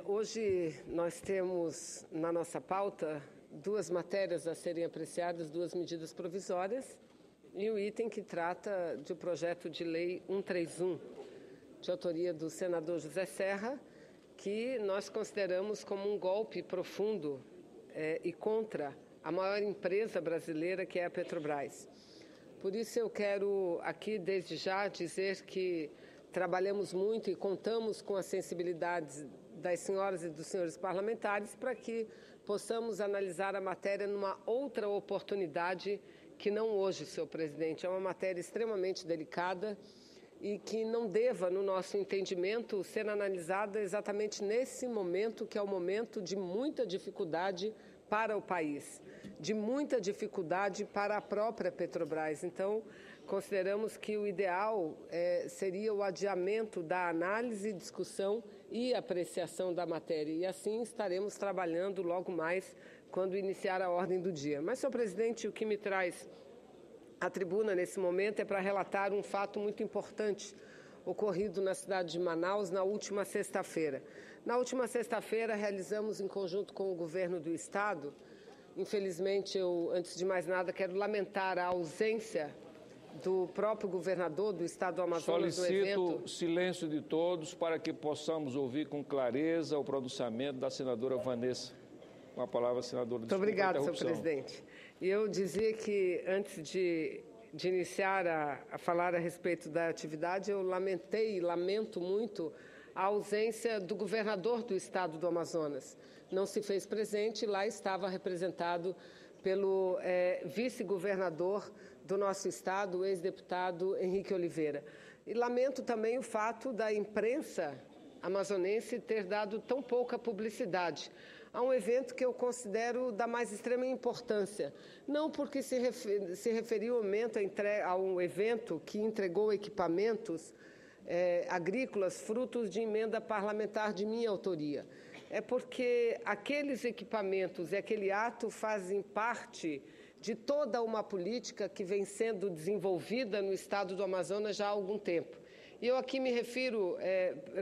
Hoje nós temos na nossa pauta duas matérias a serem apreciadas, duas medidas provisórias e o item que trata do projeto de lei 131, de autoria do senador José Serra, que nós consideramos como um golpe profundo e contra a maior empresa brasileira, que é a Petrobras. Por isso eu quero aqui, desde já, dizer que trabalhamos muito e contamos com as sensibilidades das senhoras e dos senhores parlamentares para que possamos analisar a matéria numa outra oportunidade que não hoje, senhor presidente. É uma matéria extremamente delicada e que não deva, no nosso entendimento, ser analisada exatamente nesse momento, que é o momento de muita dificuldade para o país, de muita dificuldade para a própria Petrobras. Então, consideramos que o ideal seria o adiamento da análise, discussão e apreciação da matéria. E assim estaremos trabalhando logo mais quando iniciar a ordem do dia. Mas, senhor presidente, o que me traz à tribuna nesse momento é para relatar um fato muito importante ocorrido na cidade de Manaus na última sexta-feira. Na última sexta-feira, realizamos em conjunto com o governo do Estado. Infelizmente, eu, antes de mais nada, quero lamentar a ausência do próprio governador do Estado do Amazonas no evento. Solicito silêncio de todos para que possamos ouvir com clareza o pronunciamento da senadora Vanessa. Com a palavra, senadora. Muito obrigada, senhor presidente. E eu dizia que, antes de iniciar a falar a respeito da atividade, eu lamentei e lamento muito a ausência do governador do Estado do Amazonas. Não se fez presente, lá estava representado pelo vice-governador do nosso Estado, o ex-deputado Henrique Oliveira. E lamento também o fato da imprensa amazonense ter dado tão pouca publicidade a um evento que eu considero da mais extrema importância. Não porque se referiu a um evento que entregou equipamentos agrícolas frutos de emenda parlamentar de minha autoria. É porque aqueles equipamentos e aquele ato fazem parte de toda uma política que vem sendo desenvolvida no Estado do Amazonas já há algum tempo. E eu aqui me refiro,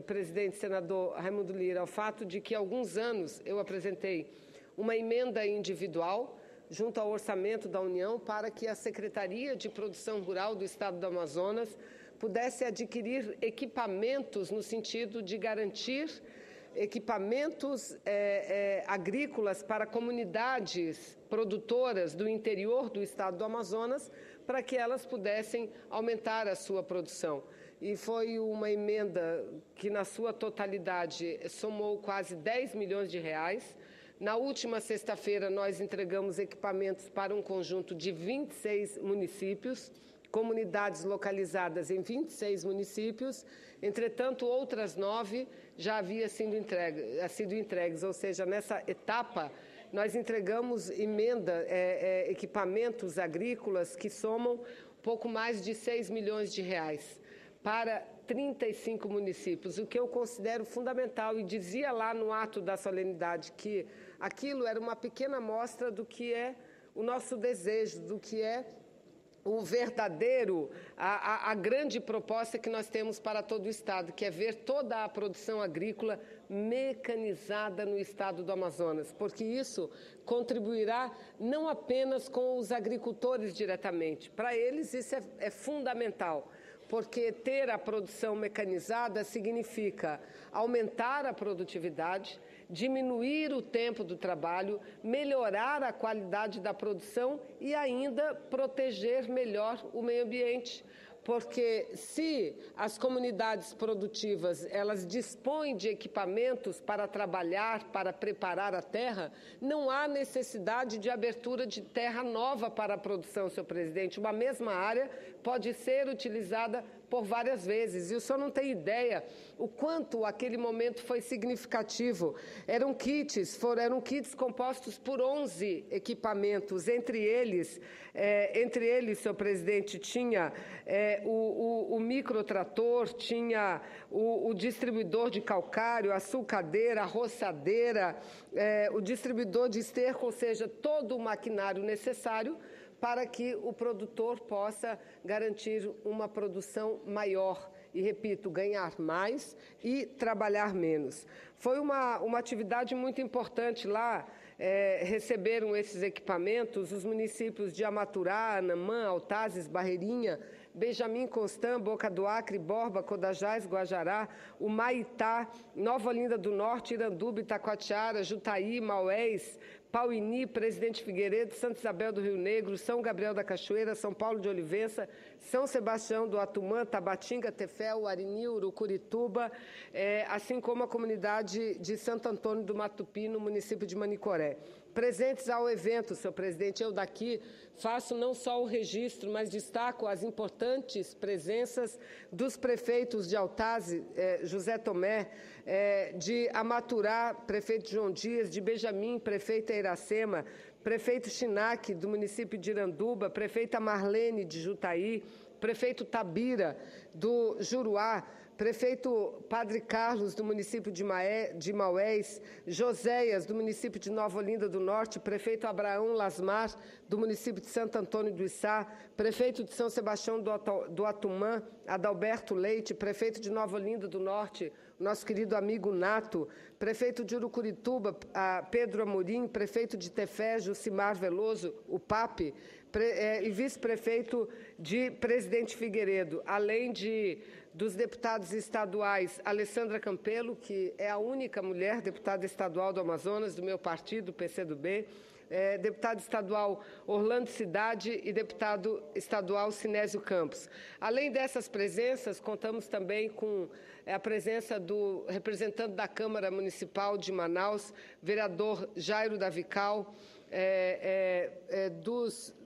presidente, senador Raimundo Lira, ao fato de que há alguns anos eu apresentei uma emenda individual junto ao orçamento da União para que a Secretaria de Produção Rural do Estado do Amazonas pudesse adquirir equipamentos no sentido de garantir equipamentos agrícolas para comunidades produtoras do interior do Estado do Amazonas para que elas pudessem aumentar a sua produção. E foi uma emenda que, na sua totalidade, somou quase 10 milhões de reais. Na última sexta-feira, nós entregamos equipamentos para um conjunto de 26 municípios, comunidades localizadas em 26 municípios. Entretanto, outras 9 já haviam sido entregues, ou seja, nessa etapa, nós entregamos equipamentos agrícolas que somam pouco mais de 6 milhões de reais para 35 municípios, o que eu considero fundamental, e dizia lá no ato da solenidade que aquilo era uma pequena amostra do que é o nosso desejo, do que é o verdadeiro, a grande proposta que nós temos para todo o Estado, que é ver toda a produção agrícola mecanizada no Estado do Amazonas, porque isso contribuirá não apenas com os agricultores diretamente, para eles isso é fundamental, porque ter a produção mecanizada significa aumentar a produtividade, diminuir o tempo do trabalho, melhorar a qualidade da produção e ainda proteger melhor o meio ambiente. Porque se as comunidades produtivas elas dispõem de equipamentos para trabalhar, para preparar a terra, não há necessidade de abertura de terra nova para a produção, senhor presidente. Uma mesma área pode ser utilizada por várias vezes. E o senhor não tem ideia o quanto aquele momento foi significativo. Eram kits compostos por 11 equipamentos. Entre eles, senhor presidente, tinha o microtrator, tinha o distribuidor de calcário, a sulcadeira, a roçadeira, o distribuidor de esterco, ou seja, todo o maquinário necessário para que o produtor possa garantir uma produção maior e, repito, ganhar mais e trabalhar menos. Foi uma atividade muito importante lá. Receberam esses equipamentos os municípios de Amaturá, Anamã, Altazes, Barreirinha, Benjamin Constant, Boca do Acre, Borba, Codajás, Guajará, Humaitá, Nova Olinda do Norte, Iranduba, Itacoatiara, Jutaí, Maués, Pauini, Presidente Figueiredo, Santa Isabel do Rio Negro, São Gabriel da Cachoeira, São Paulo de Olivença, São Sebastião do Atumã, Tabatinga, Tefel, Arini, Urucurituba, assim como a comunidade de Santo Antônio do Matupi, no município de Manicoré. Presentes ao evento, senhor presidente, eu daqui faço não só o registro, mas destaco as importantes presenças dos prefeitos de Altazes, José Tomé, de Amaturá, prefeito João Dias, de Benjamin, prefeita Iracema, prefeito Chinac, do município de Iranduba, prefeita Marlene, de Jutaí, prefeito Tabira, do Juruá, prefeito Padre Carlos, do município de Maués, Joséias, do município de Nova Olinda do Norte, prefeito Abraão Lasmar, do município de Santo Antônio do Içá, prefeito de São Sebastião do Atumã, Adalberto Leite, prefeito de Nova Olinda do Norte, nosso querido amigo Nato, prefeito de Urucurituba, Pedro Amorim, prefeito de Tefé, Jucimar Veloso, o Pape, e vice-prefeito de Presidente Figueiredo, além dos deputados estaduais Alessandra Campelo, que é a única mulher deputada estadual do Amazonas, do meu partido, PCdoB, deputado estadual Orlando Cidade e deputado estadual Sinésio Campos. Além dessas presenças, contamos também com a presença do representante da Câmara Municipal de Manaus, vereador Jairo Davical,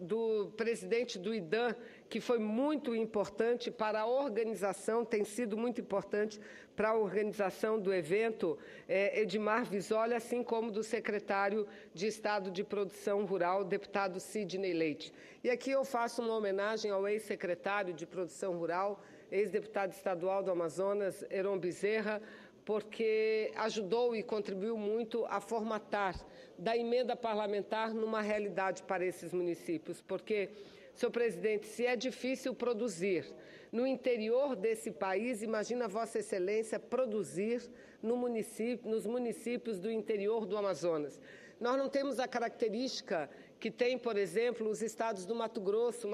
do presidente do IDAM, que foi muito importante para a organização, tem sido muito importante para a organização do evento, Edmar Visoli, assim como do secretário de Estado de Produção Rural, deputado Sidney Leite. E aqui eu faço uma homenagem ao ex-secretário de Produção Rural, ex-deputado estadual do Amazonas, Heron Bezerra, porque ajudou e contribuiu muito a formatar da emenda parlamentar numa realidade para esses municípios, porque, senhor presidente, se é difícil produzir no interior desse país, imagina Vossa Excelência produzir nos municípios do interior do Amazonas. Nós não temos a característica que tem, por exemplo, os estados do Mato Grosso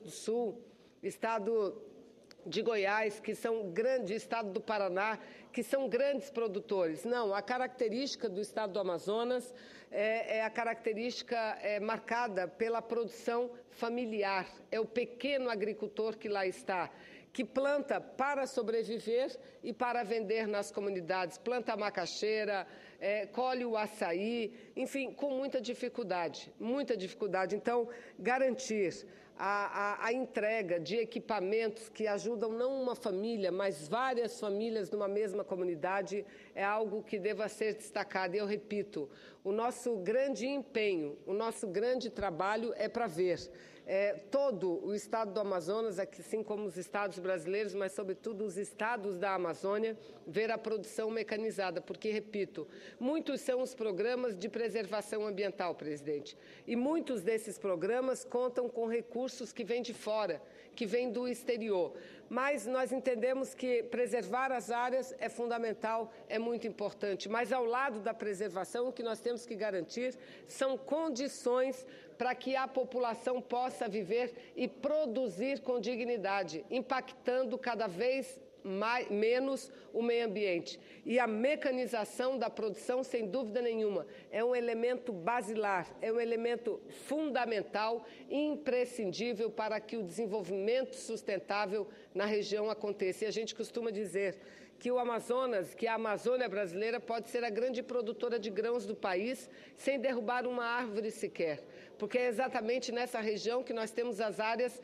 do Sul, estado de Goiás, que são grandes, estado do Paraná, que são grandes produtores. Não, a característica do estado do Amazonas é a característica marcada pela produção familiar. É o pequeno agricultor que lá está, que planta para sobreviver e para vender nas comunidades. Planta a macaxeira, colhe o açaí, enfim, com muita dificuldade, muita dificuldade. Então, garantir a entrega de equipamentos que ajudam não uma família, mas várias famílias numa mesma comunidade é algo que deva ser destacado. E eu repito, o nosso grande empenho, o nosso grande trabalho é para ver todo o estado do Amazonas, assim como os estados brasileiros, mas sobretudo os estados da Amazônia, ver a produção mecanizada, porque, repito, muitos são os programas de preservação ambiental, presidente, e muitos desses programas contam com recursos que vêm de fora, que vêm do exterior. Mas nós entendemos que preservar as áreas é fundamental, é muito importante, mas ao lado da preservação, o que nós temos que garantir são condições para que a população possa viver e produzir com dignidade, impactando cada vez menos o meio ambiente. E a mecanização da produção, sem dúvida nenhuma, é um elemento basilar, é um elemento fundamental, imprescindível para que o desenvolvimento sustentável na região aconteça. E a gente costuma dizer que o Amazonas, que a Amazônia brasileira pode ser a grande produtora de grãos do país sem derrubar uma árvore sequer, porque é exatamente nessa região que nós temos as áreas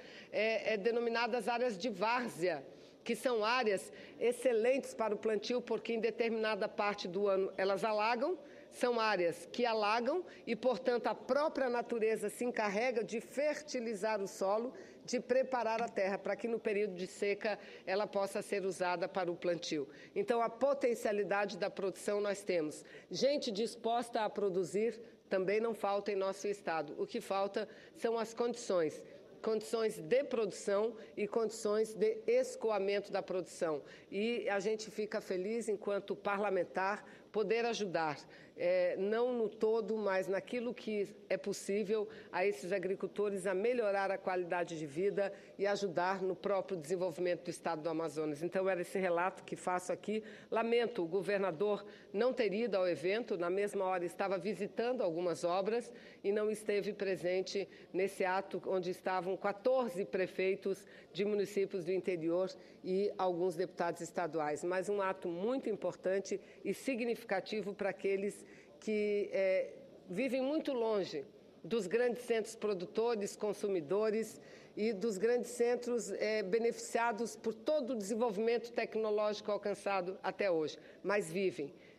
denominadas áreas de várzea, que são áreas excelentes para o plantio, porque em determinada parte do ano elas alagam, são áreas que alagam e, portanto, a própria natureza se encarrega de fertilizar o solo, de preparar a terra para que no período de seca ela possa ser usada para o plantio. Então, a potencialidade da produção nós temos. Gente disposta a produzir também não falta em nosso estado. O que falta são as condições condições de produção e condições de escoamento da produção. E a gente fica feliz, enquanto parlamentar, poder ajudar, não no todo, mas naquilo que é possível, a esses agricultores a melhorar a qualidade de vida e ajudar no próprio desenvolvimento do Estado do Amazonas. Então, era esse relato que faço aqui. Lamento o governador não ter ido ao evento, na mesma hora estava visitando algumas obras e não esteve presente nesse ato onde estavam 14 prefeitos de municípios do interior e alguns deputados estaduais. Mas um ato muito importante e significativo para aqueles que vivem muito longe dos grandes centros produtores, consumidores e dos grandes centros beneficiados por todo o desenvolvimento tecnológico alcançado até hoje, mas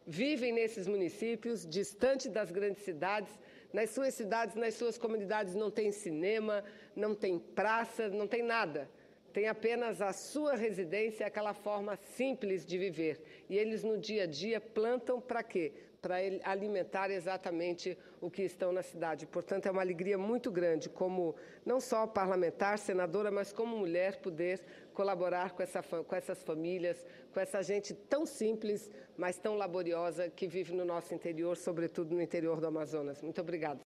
vivem nesses municípios, distante das grandes cidades. Nas suas cidades, nas suas comunidades não tem cinema, não tem praça, não tem nada. Tem apenas a sua residência, aquela forma simples de viver. E eles, no dia a dia, plantam para quê? Para alimentar exatamente o que estão na cidade. Portanto, é uma alegria muito grande, como não só parlamentar, senadora, mas como mulher, poder colaborar com essas famílias, com essa gente tão simples, mas tão laboriosa, que vive no nosso interior, sobretudo no interior do Amazonas. Muito obrigada.